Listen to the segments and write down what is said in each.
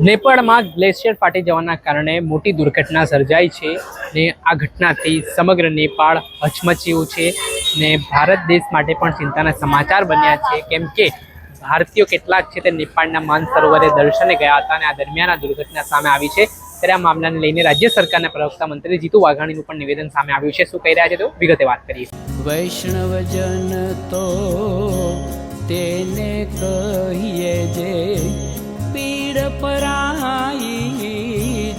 નેપાળમાં ગ્લેશિયર ફાટી જવાના કારણે મોટી દુર્ઘટના સર્જાઈ છે ને આ ઘટનાથી સમગ્ર નેપાળ હચમચ્યું છે ને ભારત દેશ માટે પણ ચિંતાના સમાચાર બન્યા છે કેમ કે ભારતીયો કેટલાક છે તે નેપાળના માનસરોવરે દર્શને ગયા હતા અને આ દરમિયાન આ દુર્ઘટના સામે આવી છે ત્યારે આ મામલાને લઈને રાજ્ય સરકારના પ્રવક્તા મંત્રી જીતુ વાઘાણીનું પણ નિવેદન સામે આવ્યું છે। શું કહી રહ્યા છે તો વિગતે વાત કરીએ। વૈષ્ણવજન તો તેને કહીએ જે પીડ પરાઈ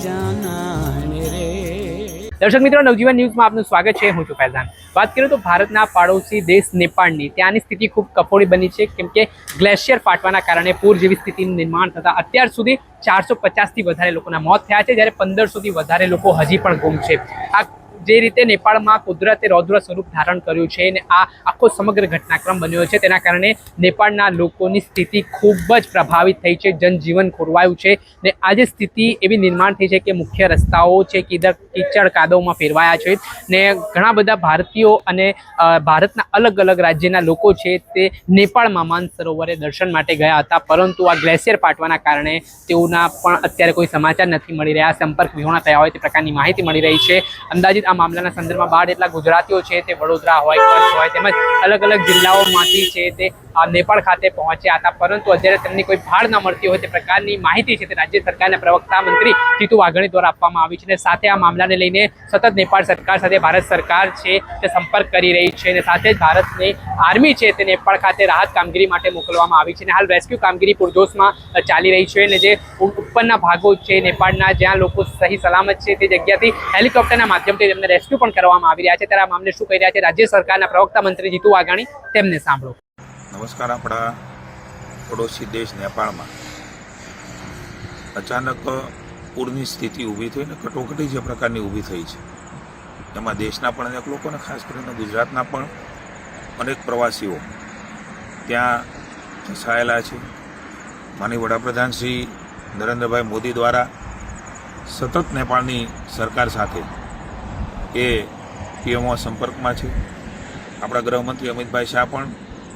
જાનાને રે। દર્શક મિત્રો, નવજીવન ન્યૂઝમાં આપનું સ્વાગત છે। હું છું ફૈઝાન। વાત કરીએ તો ભારતના પાડોશી દેશ નેપાળની ત્યાંની સ્થિતિ ખૂબ કફોડી બની છે કેમ કે ગ્લેશિયર ફાટવાના કારણે પૂર જેવી સ્થિતિનું નિર્માણ થતા અત્યાર સુધી 450થી વધારે લોકોના મોત થયા છે જ્યારે 1500થી વધારે લોકો હજી પણ ગુમ છે। આ જે રીતે નેપાળમાં કુદરતે રૌદ્ર સ્વરૂપ ધારણ કર્યું છે અને આ આખો સમગ્ર ઘટનાક્રમ બન્યો છે તેના કારણે નેપાળના લોકોની સ્થિતિ ખૂબ જ પ્રભાવિત થઈ છે, જનજીવન ખોરવાયું છે ને આજે સ્થિતિ એવી નિર્માણ થઈ છે કે મુખ્ય રસ્તાઓ છે કીચડ કાદવમાં ફેરવાયા છે ને ઘણા બધા ભારતીયો અને ભારતના અલગ અલગ રાજ્યના લોકો છે તે નેપાળમાં માનસરોવરે દર્શન માટે ગયા હતા, પરંતુ આ ગ્લેશિયર ફાટવાના કારણે તેઓના પણ અત્યારે કોઈ સમાચાર નથી મળી રહ્યા, સંપર્ક વિહોણા થયા હોય તે પ્રકારની માહિતી મળી રહી છે। અંદાજિત આ મામલાના સંદર્ભમાં 12 જેટલા ગુજરાતીઓ છે તે વડોદરા હોય, કચ્છ હોય તેમજ અલગ અલગ જિલ્લાઓમાંથી છે તે નેપાળ ખાતે પહોંચ્યા હતા, પરંતુ અત્યારે તેમની કોઈ ભાળ ન મળતી હોય તે પ્રકારની માહિતી છે તે રાજ્ય સરકારના પ્રવક્તા મંત્રી જીતુ વાઘાણી દ્વારા આપવામાં આવી છે અને સાથે આ મામલાને લઈને સતત નેપાળ સરકાર સાથે ભારત સરકાર છે તે સંપર્ક કરી રહી છે અને સાથે જ ભારતની આર્મી છે તે નેપાળ ખાતે રાહત કામગીરી માટે મોકલવામાં આવી છે અને હાલ રેસ્ક્યુ કામગીરી પૂરજોશમાં ચાલી રહી છે અને જે ઉપરના ભાગો છે નેપાળના જ્યાં લોકો સહી સલામત છે તે જગ્યાથી હેલિકોપ્ટરના માધ્યમથી તેમને રેસ્ક્યુ પણ કરવામાં આવી રહ્યા છે। ત્યારે આ મામલે શું કહી રહ્યા છે રાજ્ય સરકારના પ્રવક્તા મંત્રી જીતુ વાઘાણી, તેમને સાંભળો। નમસ્કાર। આપણા પડોશી દેશ નેપાળમાં અચાનક પૂરની સ્થિતિ ઊભી થઈ ને કટોકટી જે પ્રકારની ઊભી થઈ છે એમાં દેશના પણ અનેક લોકોને, ખાસ કરીને ગુજરાતના પણ અનેક પ્રવાસીઓ ત્યાં ફસાયેલા છે। માનનીય વડાપ્રધાન શ્રી નરેન્દ્રભાઈ મોદી દ્વારા સતત નેપાળની સરકાર સાથે એ પીએમઓ સંપર્કમાં છે। આપણા ગૃહમંત્રી અમિતભાઈ શાહ પણ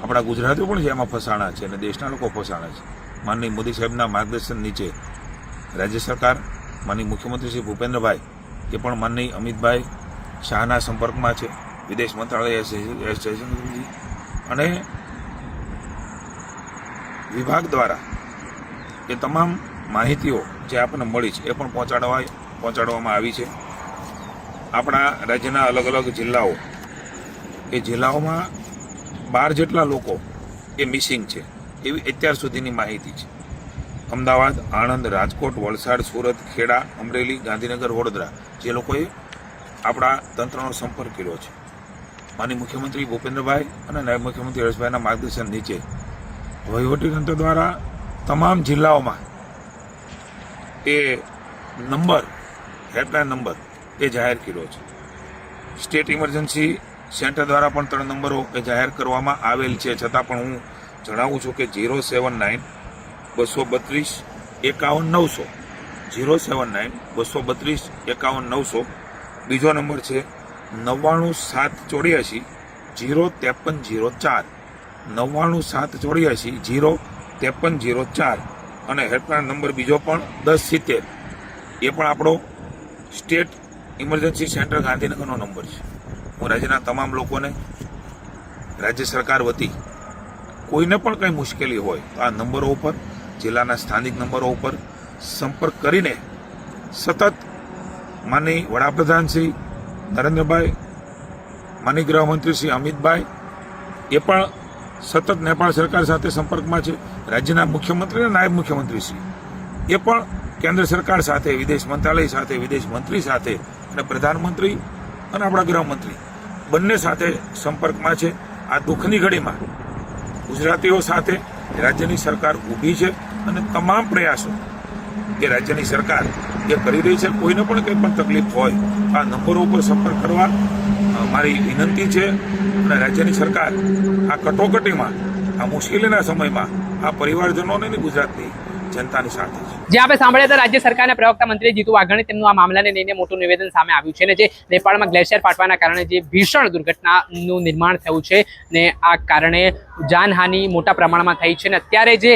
આપણા ગુજરાતીઓ પણ છે એમાં ફસાણા છે અને દેશના લોકો ફસાણા છે। માનનીય મોદી સાહેબના માર્ગદર્શન નીચે રાજ્ય સરકાર, માનનીય મુખ્યમંત્રી શ્રી ભૂપેન્દ્રભાઈ એ પણ માનનીય અમિતભાઈ શાહના સંપર્કમાં છે, વિદેશ મંત્રાલય જયશંકરજી અને વિભાગ દ્વારા એ તમામ માહિતીઓ જે આપણને મળી છે એ પણ પહોંચાડવામાં આવી છે। આપણા રાજ્યના અલગ અલગ જિલ્લાઓ, એ જિલ્લાઓમાં 12 જેટલા લોકો એ મિસિંગ છે એવી અત્યાર સુધીની માહિતી છે। અમદાવાદ, આણંદ, રાજકોટ, વલસાડ, સુરત, ખેડા, અમરેલી, ગાંધીનગર, વડોદરા જે લોકોએ આપણા તંત્રનો સંપર્ક કર્યો છે। માનનીય મુખ્યમંત્રી ભૂપેન્દ્રભાઈ અને નાયબ મુખ્યમંત્રી હર્ષભાઈના માર્ગદર્શન નીચે વહીવટીતંત્ર દ્વારા તમામ જિલ્લાઓમાં એ નંબર, હેલ્પલાઇન નંબર એ જાહેર કર્યો છે। સ્ટેટ ઇમરજન્સી સેન્ટર દ્વારા પણ 3 નંબરો એ જાહેર કરવામાં આવેલ છે, છતાં પણ હું જણાવું છું કે 079 232 51 900, 079 232 51 900। બીજો નંબર છે 99 784 05304, 99 784 05304 અને હેલ્પલાઇન નંબર બીજો પણ 1070, એ પણ આપણો સ્ટેટ ઇમરજન્સી સેન્ટર ગાંધીનગરનો નંબર છે। હું રાજ્યના તમામ લોકોને રાજ્ય સરકાર વતી કોઈને પણ કંઈ મુશ્કેલી હોય તો આ નંબરો ઉપર, જિલ્લાના સ્થાનિક નંબરો ઉપર સંપર્ક કરીને સતત માનનીય વડાપ્રધાન શ્રી નરેન્દ્રભાઈ, માનનીય ગૃહમંત્રી શ્રી અમિતભાઈ એ પણ સતત નેપાળ સરકાર સાથે સંપર્કમાં છે। રાજ્યના મુખ્યમંત્રી અને નાયબ મુખ્યમંત્રી શ્રી એ પણ કેન્દ્ર સરકાર સાથે, વિદેશ મંત્રાલય સાથે, વિદેશ મંત્રી સાથે અને પ્રધાનમંત્રી અને આપણા ગૃહમંત્રી બંને સાથે સંપર્કમાં છે। આ દુઃખની ઘડીમાં ગુજરાતીઓ સાથે રાજ્યની સરકાર ઊભી છે અને તમામ પ્રયાસો એ રાજ્યની સરકાર એ કરી રહી છે। કોઈને પણ કંઈ પણ તકલીફ હોય આ નંબરો ઉપર સંપર્ક કરવા મારી વિનંતી છે અને રાજ્યની સરકાર આ કટોકટીમાં, આ મુશ્કેલીના સમયમાં આ પરિવારજનોને ગુજરાતની જનતાની સાથે છે। જે આપણે સાંભળ્યા હતા રાજ્ય સરકારના પ્રવક્તા મંત્રી જીતુ વાઘાણી તેમનું આ મામલાને લઈને મોટું નિવેદન સામે આવ્યું છે ને જે નેપાળમાં ગ્લેશિયર ફાટવાના કારણે જે ભીષણ દુર્ઘટનાનું નિર્માણ થયું છે ને આ કારણે જાનહાનિ મોટા પ્રમાણમાં થઈ છે ને અત્યારે જે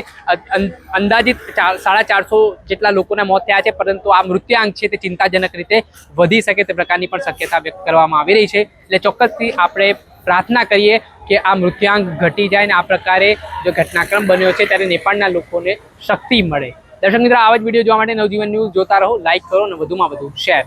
અંદાજિત 450 જેટલા લોકોના મોત થયા છે, પરંતુ આ મૃત્યુઆંક છે તે ચિંતાજનક રીતે વધી શકે તે પ્રકારની પણ શક્યતા વ્યક્ત કરવામાં આવી રહી છે. એટલે ચોક્કસથી આપણે પ્રાર્થના કરીએ કે આ મૃત્યુઆંક ઘટી જાય ને આ પ્રકારે જો ઘટનાક્રમ બન્યો છે ત્યારે નેપાળના લોકોને શક્તિ મળે. દર્શક મિત્રો, આવા જ વિડીયો જોવા માટે નવજીવન ન્યૂઝ જોતા રહો, લાઈક કરો અને વધુમાં વધુ શેર.